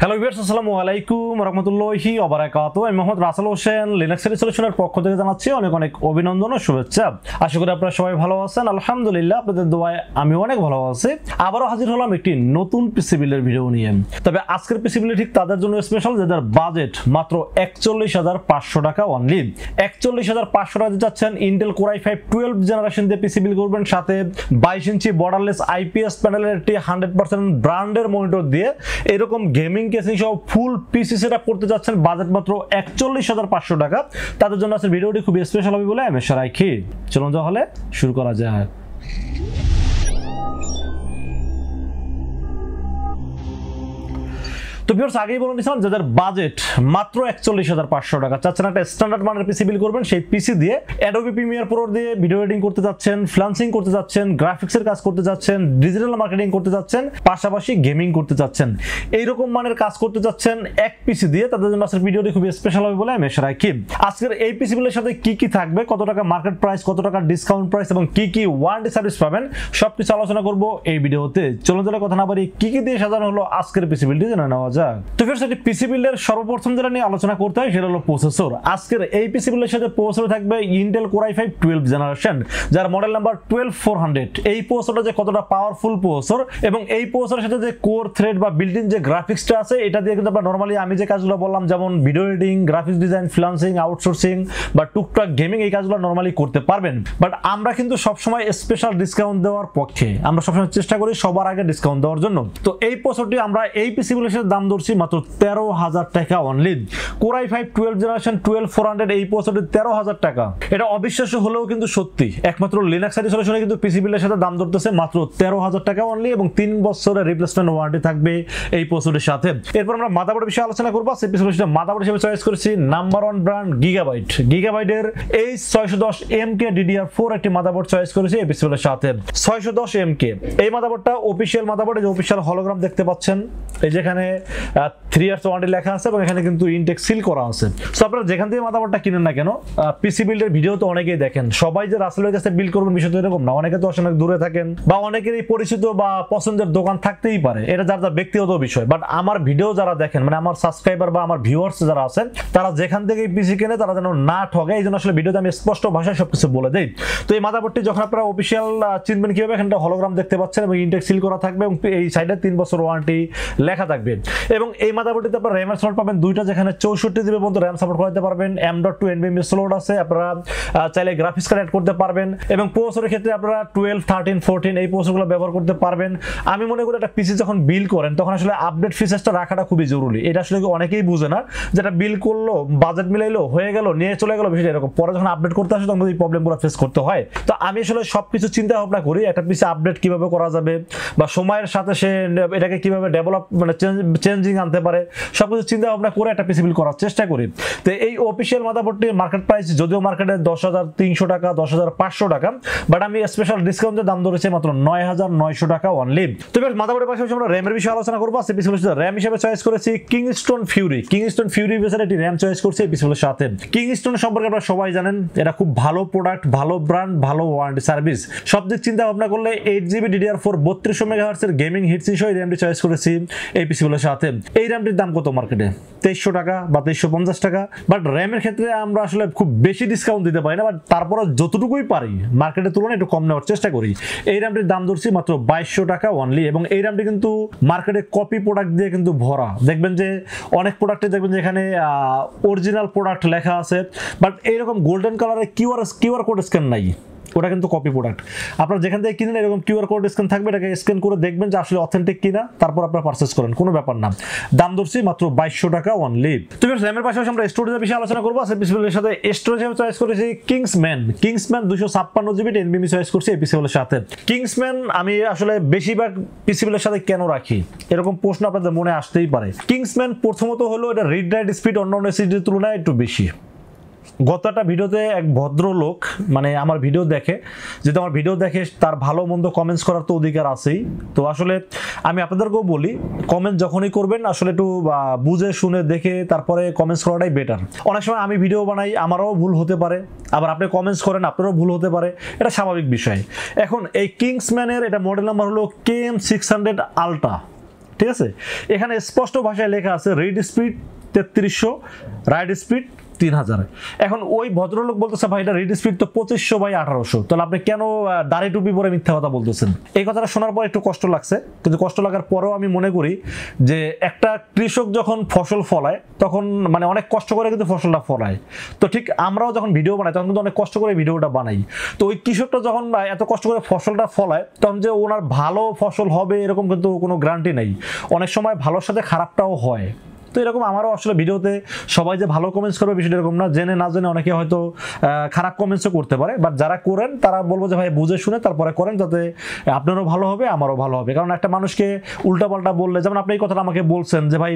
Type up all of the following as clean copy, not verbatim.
Hello viewers, আসসালামু আলাইকুম রাহমাতুল্লাহি ওয়া বারাকাতুহু। আমি মোহাম্মদ রাসেল হোসেন লিনাক্স সলিউশনের পক্ষ থেকে জানাচ্ছি অনেক অনেক অভিনন্দন ও শুভেচ্ছা। আশা করি আপনারা সবাই ভালো আছেন। আলহামদুলিল্লাহ, আপনাদের দোয়ায় আমি অনেক ভালো আছি। আবারও হাজির হলাম একটি নতুন পিসি বিল্ডের ভিডিও নিয়ে। তবে আজকের পিসি বিল্ড ঠিক তাদের জন্য স্পেশাল যাদের বাজেট মাত্র ৪১,৫০০ টাকা অনলি। ৪১,৫০০ টাকা যাচ্ছেন ইন্টেল কোর i5 12 জেনারেশন দিয়ে পিসি বিল্ড করবেন, সাথে ২২ ইঞ্চি বর্ডারলেস আইপিএস প্যানেলের একটি 100% ব্র্যান্ডের মনিটর দিয়ে এরকম গেমিং কেসিং সহ ফুল পিসি সেটআপ করতে যাচ্ছেন বাজেট মাত্র ৪১,৫০০ টাকা। তাদের জন্য আজকের ভিডিওটি খুবই স্পেশাল হবে বলে আমি আশা রাখি। চলুন তাহলে শুরু করা যাক। তো ভিউয়ার্স, আগেই বলে নিয়েছিলাম যাদের বাজেট মাত্র ৪১,৫০০ টাকা চাচ্ছেন একটা স্ট্যান্ডার্ড মানের পিসি বিল্ড করবেন, সেই পিসি দিয়ে অ্যাডোবি প্রিমিয়ার প্রো দিয়ে ভিডিও এডিটিং করতে যাচ্ছেন, ফ্রিল্যান্সিং করতে যাচ্ছেন, গ্রাফিক্সের কাজ করতে যাচ্ছেন, ডিজিটাল মার্কেটিং করতে যাচ্ছেন, পাশাপাশি গেমিং করতে যাচ্ছেন, এইরকম মানের কাজ করতে যাচ্ছেন এক পিসি দিয়ে, তাদের জন্য আজকের ভিডিওটি খুবই স্পেশাল হবে বলে আমি আশা রাখি। আজকের এই পিসি বিল্ডের সাথে কি কি থাকবে, কত টাকা মার্কেট প্রাইস, কত টাকা ডিসকাউন্ট প্রাইস এবং কি কি ওয়ারেন্টি সার্ভিস পাবেন, সবকিছু আলোচনা করব এই ভিডিওতে। চলুন তাহলে কথা না বাড়ি কি কি দিয়ে সাজানো হলো আজকের পিসি বিল্ডটি জেনে নেওয়া যাক। তো ভিউয়ার্স, পিসি বিল্ডের সর্বপ্রথম যেটা নিয়ে আলোচনা করতে হয় সেটা হলো প্রসেসর। আজকের এই পিসি বিল্ডের সাথে প্রসেসর থাকবে ইন্টেল কোর i5 12 জেনারেশন, যার মডেল নাম্বার 12400। এই প্রসেসরটা যে কতটা পাওয়ারফুল প্রসেসর এবং এই প্রসেসরের সাথে যে কোর থ্রেড বা বিল্ট ইন যে গ্রাফিক্সটা আছে, এটা দিয়ে কিন্তু আপনারা নরমালি আমি যে কাজগুলো বললাম যেমন video editing, graphics design, freelancing, outsourcing বা টুকটাক গেমিং, এই কাজগুলো নরমালি করতে পারবেন। বাট আমরা কিন্তু সবসময় স্পেশাল ডিসকাউন্ট দেওয়ার পক্ষে, আমরা সবসময় চেষ্টা করি সবার আগে ডিসকাউন্ট দেওয়ার জন্য। তো এই প্রসেসরটি আমরা এই পিসি বিল্ডের সাথে দাম ধরছি মাত্র 13,000 টাকা অনলি। কোর i5 12 জেনারেশন 12400 এই প্রসেসরটি 13,000 টাকা। এটা অবিশ্বাস্য হলেও কিন্তু সত্যি, একমাত্র লিনাক্স সলিউশনে কিন্তু পিসি বিল্ডের সাথে দাম ধরতেছে মাত্র 13,000 টাকা অনলি এবং 3 বছরের রিপ্লেসমেন্ট ওয়ারেন্টি থাকবে এই প্রসেসরের সাথে। এরপর আমরা মাদারবোর্ড বিষয়ে আলোচনা করব। সেই পিসি বিল্ডের মাদারবোর্ড হিসেবে চয়েস করেছি নাম্বার 1 ব্র্যান্ড গিগাবাইটের H610MK DDR4 একটি মাদারবোর্ড চয়েস করেছি এই পিসি বিল্ডের সাথে। 610MK এই মাদারবোর্ডটা অফিশিয়াল মাদারবোর্ড, এই যে অফিশিয়াল হলোগ্রাম দেখতে পাচ্ছেন, এই যেখানে 3 ইয়ার্স ওয়ারেন্টি লেখা আছে এবং এখানে কিন্তু ইনটেক সিল করা আছে। সো আপনারা যেখান থেকে মাদারবোর্ডটা কিনেন না কেন, পিসি বিল্ডের ভিডিও তো অনেকেই দেখেন, সবাই যে রাসেলের কাছে বিল্ড করবেন বিষয় তো এরকম না। অনেকে তো অনেক দূরে থাকেন বা অনেকেরই পরিচিত বা পছন্দের দোকান থাকতেই পারে, এটা যার যার ব্যক্তিগত বিষয়। বাট আমার ভিডিও যারা দেখেন, মানে আমার সাবস্ক্রাইবার বা আমার ভিউয়ার্স যারা আছেন, তারা যেখান থেকে পিসি কেনে তারা যেন না ঠগে, এই জন্য আসলে ভিডিওতে আমি স্পষ্ট ভাষায় সবকিছু বলে দেই। তো এই মাদারবোর্ডটি যখন আপনারা অফিসিয়াল চিনবেন কিভাবে, এখানটা হলোগ্রাম দেখতে পাচ্ছেন এবং ইনটেক সিল করা থাকবে এবং এই সাইডে 3 বছর ওয়ারেন্টি লেখা থাকবে। এবং এই মাদারবোর্ডটিতে আপনারা র্যাম সাপোর্ট পাবেন দুইটা, যেখানে 64 জিবি পর্যন্ত র্যাম সাপোর্ট করতে পারবেন। M.2 NVMe স্লট আছে, আপনারা চাইলে গ্রাফিক্স কার্ড অ্যাড করতে পারবেন এবং প্রসেসরের ক্ষেত্রে আপনারা 12, 13, 14 এই প্রসেসরগুলো ব্যবহার করতে পারবেন। আমি মনে করি একটা পিসি যখন বিল্ড করেন তখন আসলে আপডেট ফিচারসটা রাখাটা খুবই জরুরি। এটা আসলে অনেকেই বুঝে না, যেটা বিল্ড করলো, বাজেট মিলাইলো, হয়ে গেল, নিয়ে চলে গেল, বিষয়টা এরকম। পরে যখন আপডেট করতে আসে তখন এই প্রবলেমগুলো ফেস করতে হয়। তো আমি আসলে সবকিছু চিন্তা ভাবনা করি একটা পিসি আপডেট কিভাবে করা যাবে বা সময়ের সাথে সে এটাকে কিভাবে ডেভেলপ মানে চেঞ্জিং আনতে পারে, সবকিছু চিন্তা ভাবনা করে একটা পিসি বিল্ড করার চেষ্টা করি। তো এই অফিসিয়াল মাদারবোর্ডটির মার্কেট প্রাইস যদিও মার্কেটে 10,300 টাকা, 10,500 টাকা, বাট আমি স্পেশাল ডিসকাউন্টের দাম ধরেছি মাত্র 9,900 টাকা অনলি। তো এবার মাদারবোর্ডের পাশাপাশি আমরা র্যামের বিষয়ে আলোচনা করবো। সেই পিসির র্যাম হিসেবে চয়েস করেছি কিংস্টোন ফিউরি বেসের একটি র্যাম চয়েস করছি এই পিসির সাথে। কিংস্টোন সম্পর্কে আপনারা সবাই জানেন, এটা খুব ভালো প্রোডাক্ট, ভালো ব্র্যান্ড, ভালো ওয়ারেন্টি সার্ভিস। সব দিক চিন্তা ভাবনা করলে 8GB DDR4 3200 MHz এর গেমিং হিটসিং সহ এই র্যামটি চয়েস করেছি এই পিসির সাথে। এই র্যামটির দাম কত মার্কেটে? 2300 টাকা বা 2350 টাকা। বাট র্যামের ক্ষেত্রে আমরা আসলে খুব বেশি ডিসকাউন্ট দিতে পারি না, বাট তারপরে যতটুকুই পারি মার্কেটের তুলনায় একটু কম নেওয়ার চেষ্টা করি। এই র্যামটির দাম ধরছি মাত্র 2200 টাকা অনলি এবং এই র্যামটি কিন্তু মার্কেটে কপি প্রোডাক্ট দিয়ে কিন্তু ভরা। দেখবেন যে অনেক প্রোডাক্টে দেখবেন যে এখানে অরিজিনাল প্রোডাক্ট লেখা আছে, বাট এইরকম গোল্ডেন কালারের কিউআর কোড স্ক্যান নাই, ওটা কিন্তু কপি প্রোডাক্ট। আপনারা যেখান থেকে কিনেন এরকম কিউআর কোড স্ক্যান থাকবে, এটাকে স্ক্যান করে দেখবেন যে আসলে অথেন্টিক কিনা, তারপর আপনারা পারচেজ করেন, কোনো ব্যাপার না। দাম ধরছি মাত্র 2200 টাকা অনলি। তো র্যামের পাশাপাশি আমরা স্টোরেজের বিষয়ে আলোচনা করবো। সেই পিসির সাথে স্টোরেজ চয়েস করেছি কিংসম্যান 256GB NVMe চয়েস করছি এই পিসির সাথে। কিংসম্যান আমি আসলে বেশিরভাগ পিসির সাথে কেন রাখি, এরকম প্রশ্ন আপনাদের মনে আসতেই পারে। কিংসম্যান প্রথমত হলো এটা রিড রাইট স্পিড অন্যান্য এসএসডির তুলনায় একটু বেশি। গত একটা ভিডিওতে এক ভদ্রলোক মানে আমার ভিডিও দেখে, যদি আমার ভিডিও দেখে তার ভালো মন্দ কমেন্টস করার তো অধিকার আছেই। তো আসলে আমি আপনাদেরকেও বলি, কমেন্ট যখনই করবেন আসলে একটু বুঝে শুনে দেখে তারপরে কমেন্টস করাটাই বেটার। অনেক সময় আমি ভিডিও বানাই, আমারও ভুল হতে পারে, আবার আপনি কমেন্টস করেন আপনারও ভুল হতে পারে, এটা স্বাভাবিক বিষয়। এখন এই কিংসম্যানের এটা মডেল নাম্বার হলো KM600 আলট্রা, ঠিক আছে, এখানে স্পষ্ট ভাষায় লেখা আছে রিড স্পিড 3300, রাইট স্পিড 3000। এখন ওই ভদ্রলোক বলতেছে ভাই এটা রিড স্পিড তো 2500/1800, তাহলে আপনি কেন দাড়ি টুপি পরে মিথ্যা কথা বলতেছেন? এই কথাটা শোনার পর একটু কষ্ট লাগছে, কিন্তু কষ্ট লাগার পরেও আমি মনে করি যে একটা কৃষক যখন ফসল ফলায় তখন মানে অনেক কষ্ট করে কিন্তু ফসলটা ফলায়। তো ঠিক আমরাও যখন ভিডিও বানাই তখন কিন্তু অনেক কষ্ট করে ভিডিওটা বানাই। তো ওই কৃষকটা যখন এত কষ্ট করে ফসলটা ফলায় তখন যে ওনার ভালো ফসল হবে এরকম কিন্তু কোনো গ্যারান্টি নেই, অনেক সময় ভালোর সাথে খারাপটাও হয়। তো এরকম আমারও আসলে ভিডিওতে সবাই যে ভালো কমেন্টস করবে বিষয়টা এরকম না, জেনে না জেনে অনেকে হয়তো খারাপ কমেন্টসও করতে পারে, বাট যারা করেন তারা বলবো যে ভাই বুঝে শুনে তারপরে করেন, যাতে আপনারও ভালো হবে আমারও ভালো হবে। কারণ একটা মানুষকে উল্টাপাল্টা বললে, যেমন আপনি এই কথাটা আমাকে বলছেন যে ভাই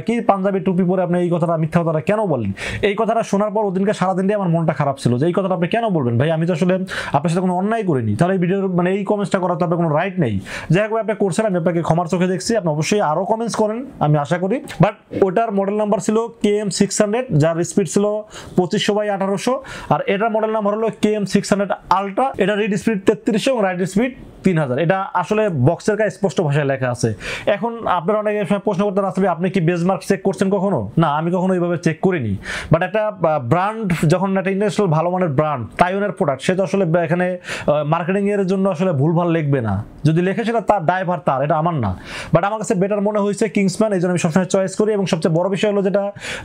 কি পাঞ্জাবি টুপি পরে আপনি এই কথাটা মিথ্যা কথাটা কেন বলেন, এই কথাটা শোনার পর ওদিনকে সারাদিন দিয়ে আমার মনটা খারাপ ছিল যে এই কথাটা আপনি কেন বলবেন ভাই, আমি তো আসলে আপনার সাথে কোনো অন্যায় করিনি, তাহলে এই ভিডিওর মানে এই কমেন্টসটা করার তো আপনার কোনো রাইট নেই। যাই হোক আপনি করছেন, আমি আপনাকে ক্ষমার চোখে দেখছি, আপনি অবশ্যই আরও কমেন্টস করেন আমি আশা করি। বাট ওটার মডেল নাম্বার ছিল KM600, যার স্পিড ছিল 2500/1800, আর এটার মডেল নাম্বার হলো KM600 আলট্রা, এটা রিড স্পিড 3300 এবং রাইট স্পিড 3000। এটা আসলে বক্সের কাছে স্পষ্ট ভাষায় লেখা আছে। এখন আপনারা অনেকে প্রশ্ন করতে আসলে আপনি কি বেঞ্চমার্ক চেক করছেন কখনো? না, আমি কখনো এইভাবে চেক করিনি। বাট একটা ব্র্যান্ড যখন একটা ইন্টারন্যাশনাল ভালো মানের ব্র্যান্ড তাইওয়ানের প্রোডাক্ট, সে তো আসলে এখানে মার্কেটিং এর জন্য আসলে ভুলভাল লিখবে না, যদি লেখে সেটা তার ড্রাইভার, তার, এটা আমার না। বাট আমার কাছে বেটার মনে হয়েছে কিংসম্যান, এই জন্য আমি সবসময় চয়েস করি। এবং সবচেয়ে বড় বিষয় হলো যেটা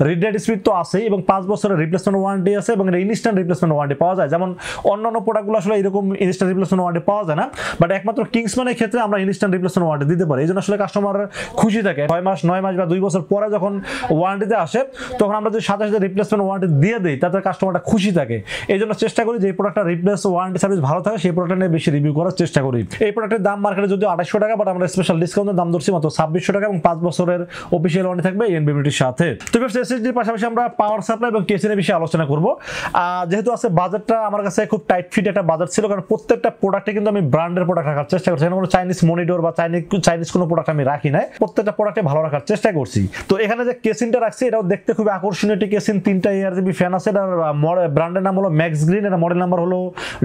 রিড স্পিড তো আছেই এবং 5 বছরের রিপ্লেসমেন্ট ওয়ারেন্টি আছে এবং এটা ইনস্ট্যান্ট রিপ্লেসমেন্ট ওয়ারেন্টি পাওয়া যায়, যেমন অন্যান্য প্রোডাক্টগুলো আসলে এরকম ইনস্ট্যান্ট রিপ্লেসমেন্ট ওয়ারেন্টি পাওয়া যায় না। বাট একমাত্র কিংসম্যানের ক্ষেত্রে আমরা ইনস্ট্যান্ট রিপ্লেসমেন্ট ওয়ারেন্টি দিতে পারি, এই জন্য আসলে কাস্টমার খুশি থাকে। 6 মাস 9 মাস বা 2 বছর পরে যখন ওয়ারেন্টিতে আসে তখন আমরা যদি সাথে সাথে রিপ্লেসমেন্ট ওয়ারেন্টি দিয়ে দিই তাতে কাস্টমারটা খুশি থাকে। এই জন্য চেষ্টা করি যে এই প্রোডাক্টটা রিপ্লেস ওয়ারেন্টি সার্ভিস ভালো থাকে সেই প্রোডাক্টটা নিয়ে বেশি রিভিউ করার চেষ্টা করি। এই প্রোডাক্টের দাম মার্কেটে যদি 2800 টাকা, বাট আমরা স্পেশাল ডিসকাউন্টের দাম ধরছি মাত্র 2600 টাকা এবং 5 বছরের অফিসিয়াল ওয়ারেন্টি থাকবে এনভিএমটির সাথে। তো এসএসডির পাশাপাশি আমরা পাওয়ার সাপ্লাই এবং কেসিনের বিষয়ে আলোচনা করব। যেহেতু আছে বাজেটটা আমার কাছে খুব টাইট ফিট একটা বাজেট ছিল, কারণ প্রত্যেকটা প্রোডাক্টে কিন্তু আমি ব্র্যান্ডের প্রোডাক্ট রাখার চেষ্টা করছি, কোনো চাইনিজ মনিটর বা চাইনিজ কোনো প্রোডাক্ট আমি রাখি নাই, প্রত্যেকটা প্রোডাক্টে ভালো রাখার চেষ্টা করছি। তো এখানে যে কেসিনটা রাখছি এটাও দেখতে খুব আকর্ষণীয় একটি কেসিন, 3টা ARGB ফ্যান আছে, এটার ব্র্যান্ডের নাম হলো MaxGreen, এটা মডেল নাম্বার হলো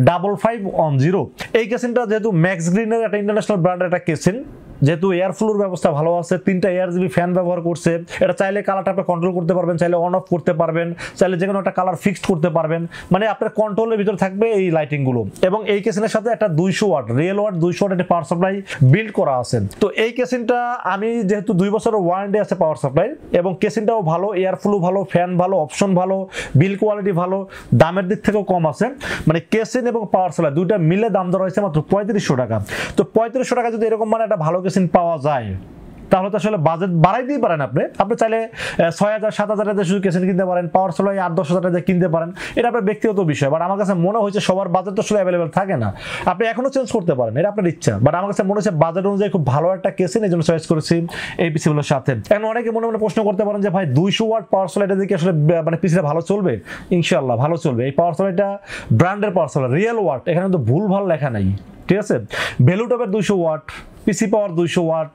5510। এই কেসিনটা যেহেতু MaxGreenের একটা ইন্টারন্যাশনাল ব্র্যান্ডের একটা কেসিন, যেহেতু এয়ার ফ্লোর ব্যবস্থা ভালো আছে, 3টা ARGB ফ্যান ব্যবহার করছে, এটা চাইলে কালারটা আপনি কন্ট্রোল করতে পারবেন, চাইলে অন অফ করতে পারবেন, চাইলে যে কোনো একটা কালার ফিক্সড করতে পারবেন, মানে আপনার কন্ট্রোলের ভিতরে থাকবে এই লাইটিং গুলো। এবং এই কেসিনের সাথে একটা 200 ওয়াট রিয়েল ওয়াট 200 ওয়াট একটা পাওয়ার সাপ্লাই বিল্ড করা আছে। তো এই কেসিনটা আমি যেহেতু 2 বছরের ওয়ারেন্টি আছে পাওয়ার সাপ্লাই, এবং কেসিনটাও ভালো, এয়ার ফ্লো ভালো, ফ্যান ভালো, অপশন ভালো, বিল কোয়ালিটি ভালো, দামের দিক থেকেও কম আছে, মানে কেসিন এবং পাওয়ার সাপ্লাই দুইটা মিলে দাম ধরা হয়েছে মাত্র 3500 টাকা। তো 3500 টাকা যদি এরকম মানে একটা ভালো কেসিন পাওয়া যায় তাহলে তো আসলে বাজেট বাড়াই দিতে পারেন। আপনি চাইলে 6000 7000 শুধু কেসিন কিনতে পারেন, পাওয়ার সাপ্লাই 8-10 হাজার কিনতে পারেন, এটা আপনার ব্যক্তিগত বিষয়। বাট আমার কাছে মনে হয়েছে সবার বাজেট তো আসলে অ্যাভেলেবেল থাকে না, আপনি এখনো চেঞ্জ করতে পারেন, এটা আপনার ইচ্ছা। বাট আমার কাছে মনে হচ্ছে বাজেট অনুযায়ী খুব ভালো একটা কেসিন, এই জন্য চয়েস করেছি এই পিসিগুলোর সাথে। এখন অনেকে মনে মনে প্রশ্ন করতে পারেন যে ভাই 200 ওয়াট পাওয়ার সাপ্লাইটা দিয়ে আসলে মানে পিসিটা ভালো চলবে? ইনশাআল্লাহ ভালো চলবে। এই পাওয়ার সাপ্লাইটা ব্র্যান্ডের পাওয়ার সাপ্লাই, রিয়েল ওয়াট, এখানে কিন্তু ভুল ভাল লেখা নাই, ঠিক আছে? ভ্যালুটপের 200 ওয়াট, পিসি পাওয়ার 200 ওয়াট,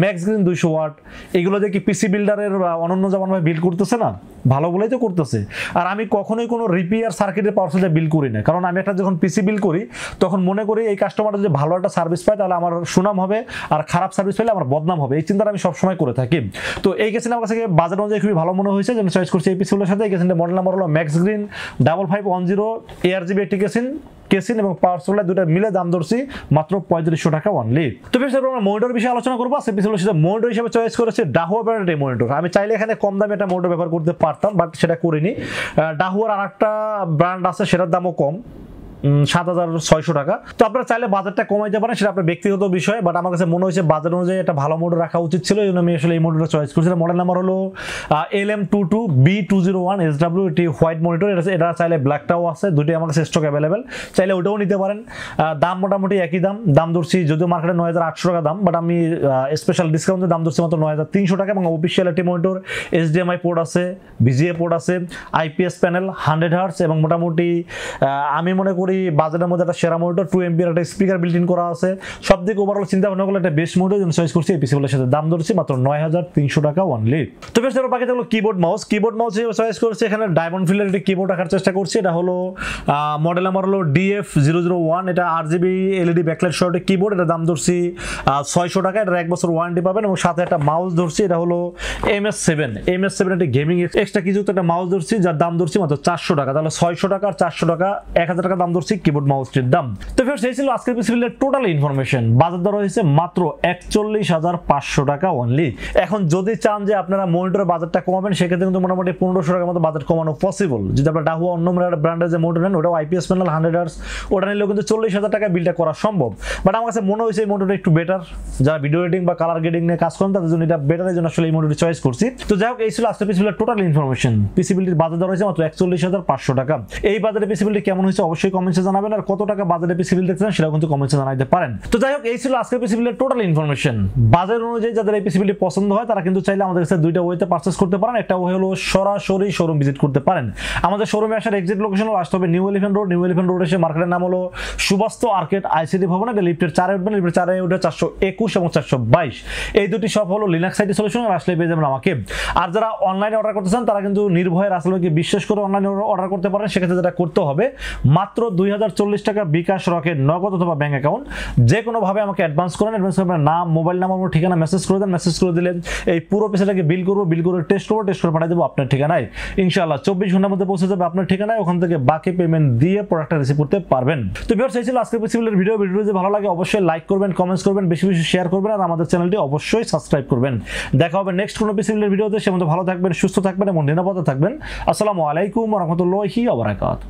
MaxGreen 200 ওয়াট, এগুলো যে কি পিসি বিল্ডারের অনন্য যেমনভাবে বিল্ড করতেছে না, ভালো বলেই তো করতেছে। আর আমি কখনোই কোনো রিপেয়ার সার্কিটের পাওয়ার সাপ্লাই বিল করি না, কারণ আমি একটা যখন পিসি বিল করি তখন মনে করি এই কাস্টমারটা যদি ভালো একটা সার্ভিস পায় তাহলে আমার সুনাম হবে, আর খারাপ সার্ভিস পেলে আমার বদনাম হবে, এই চিন্তাটা আমি সবসময় করে থাকি। তো এই কেসিন আমার কাছে বাজেট অনুযায়ী খুবই ভালো মনে হয়েছে, যেন চয়েস করছি এই পিসিগুলোর সাথে। এই কেসিনটা মডেল নাম্বার হলো MaxGreen 5510, ARGB একটি কেসিন এবং পাওয়ার সাপ্লাই দুটো মিলে দাম ধরছি মাত্র 3500 টাকা অনলি। তো আমরা মনিটর বিষয়ে আলোচনা করবো। মনিটর হিসেবে চয়েস করেছে Dahua ব্র্যান্ডের মনিটর। আমি চাইলে এখানে কম দামে একটা মনিটর ব্যবহার করতে পারতাম, বাট সেটা করিনি। Dahuaর আরেকটা ব্র্যান্ড আছে, সেটার দামও কম, 7600 টাকা। তো আপনারা চাইলে বাজেটটা কমাইতে পারেন, সেটা আপনার ব্যক্তিগত বিষয়। বাট আমার কাছে মনে হয়েছে বাজেট অনুযায়ী একটা ভালো মডেল রাখা উচিত ছিল, এই জন্য আমি আসলে এই মডেলটা চয়েস করেছিলাম। মডেল নাম্বার হলো LM22B201SW, এটি হোয়াইট মনিটর, এটা চাইলে ব্ল্যাকটাও আছে, দুটোই আমার কাছে স্টক অ্যাভেলেবেল, চাইলে ওটাও নিতে পারেন। দাম মোটামুটি একই দাম ধরছি, যদিও মার্কেটে 9800 টাকা দাম, বাট আমি স্পেশাল ডিসকাউন্টে দাম ধরছি মাত্র 9300 টাকা। এবং অফিসিয়াল একটি মনিটর, HDMI পোর্ট আছে, VGA পোর্ট আছে, IPS প্যানেল, 100 হার্টজ, এবং মোটামুটি আমি মনে করি মোটামুটি বাজেটের মধ্যে একটা সেরা মনিটর 2 এমবি একটা স্পিকার বিল্ট ইন করা আছে, সব দিকে ওভারঅল চিন্তা ভাবনা করলে একটা বেস্ট মনিটর জন্য চয়েস করছি। এই পিসিগুলোর সাথে দাম ধরছি মাত্র 9300 টাকা অনলি। তো বেশ এবার বাকি থাকলো কিবোর্ড মাউস হিসেবে চয়েস করছি। এখানে ডায়মন্ড ফিলের একটি কিবোর্ড রাখার চেষ্টা করছি। এটা হলো মডেল নাম্বার হলো DF001, এটা RGB LED ব্যাকলাইট সহ একটা কিবোর্ড, এটা দাম ধরছি 600 টাকা। এটা 1 বছর ওয়ারেন্টি পাবেন এবং সাথে একটা মাউস ধরছি, এটা হলো MS7 একটা গেমিং এক্সট্রা কিছু একটা মাউস ধরছি যার দাম ধরছি মাত্র 400 টাকা। তাহলে 600 টাকা আর 400 টাকা 1000 টাকা দাম ধরছি কিবোর্ড মাউসটির দাম। তো ফ্রেন্ডস এই ছিল আজকের পিসি বিল্ডের টোটাল ইনফরমেশন। বাজার দর হয়েছে মাত্র 41500 টাকা অনলি। এখন যদি চান যে আপনারা মনিটরের বাজারটা কমাবেন সেক্ষেত্রে কিন্তু মোটামুটি 1500 টাকার মতো বাজেট কমানো পসিবল। যদি আপনারা ডাহুয়া অন্য ব্র্যান্ডের যে মনিটর নেন ওটাও IPS প্যানেল 100 Hz, ওটা নিলেও কিন্তু 40000 টাকা বিলটা করা সম্ভব। বাট আমার কাছে মনে হয়েছে এই মনিটরটা একটু বেটার, যারা ভিডিও এডিটিং বা কালার গ্রেডিং নিয়ে কাজ করেন তাদের জন্য এটা বেটার, এই জন্য আসলে এই মনিটরটি চয়েস করছি। তো যাই হোক এই ছিল আজকের পিসি বিল্ডের টোটাল ইনফরমেশন। পিসি বিল্ডের বাজার দর হয়েছে মাত্র 41500 টাকা। এই বাজারে পিসি বিল্ডটি কেমন হয়েছে অবশ্যই কমেন্টসে জানাবেন, আর কত টাকা বাজারে পিসি বিল্ড দেখছেন সেটাও কিন্তু কমেন্টসে জানাতে পারেন। তো যাই হোক এই ছিল আজকের পিসি বিল্ডের টোটাল ইনফরমেশন। বাজার অনুযায়ী যাদের এই পিসি বিল্ডটি পছন্দ হয় তারা কিন্তু চাইলে আমাদের কাছে দুইটা ওয়েতে পারচেজ করতে পারেন। একটা ওয়ে হলো সরাসরি শোরুম ভিজিট করতে পারেন। আমাদের শোরুমে আসার এক্সাক্ট লোকেশন হলো আসতে হবে নিউ এলিফ্যান্ট রোড এসে মার্কেটের নাম হলো সুবাস্তু আর্কেড ICT ভবন, এটা লিফটের 4 উঠবেন, লিফটের 4 উঠে 421 এবং 422 এই দুটি শপ হলো লিনাক্স আইটি সলিউশন, আর আসলে পেয়ে যাবেন আমাকে। আর যারা অনলাইনে অর্ডার করতে চান তারা কিন্তু নির্ভয়ে রাসেলকে বিশ্বাস করে অনলাইনে অর্ডার করতে পারেন। সেক্ষেত্রে যেটা করতে হবে মাত্র 2040 টাকা বিকাশ, রকেট, নগদ অথবা ব্যাংক অ্যাকাউন্ট যে কোনোভাবে আমাকে অ্যাডভান্স করেন। অ্যাডভান্স করে আপনার নাম, মোবাইল নাম্বার, ঠিকানা মেসেজ করে দেন। মেসেজ করে দিলে এই পুরো পিসটাকে বিল করে টেস্ট করে পাঠিয়ে দেবো আপনার ঠিকানায়। ইনশাআল্লাহ 24 ঘন্টার মধ্যে পৌঁছে যাবে আপনার ঠিকানায়। ওখান থেকে বাকি পেমেন্ট দিয়ে প্রোডাক্টটা রিসিভ করতে পারবেন। তো ভিউয়ার্স এই ছিল আজকের পিসি বিল্ডের ভিডিও যদি ভালো লাগে অবশ্যই লাইক করবেন, কমেন্টস করবেন, বেশি বেশি শেয়ার করবেন, আর আমাদের চ্যানেলটি অবশ্যই সাবস্ক্রাইব করবেন। দেখা হবে নেক্সট কোনো পিসি বিল্ডের ভিডিওতে। সে মধ্যে ভালো থাকবেন, সুস্থ থাকবেন এবং নিরাপদে থাকবেন। আসসালামু আলাইকুম ওয়া রাহমাতুল্লাহি ওয়া বারাকাতুহু।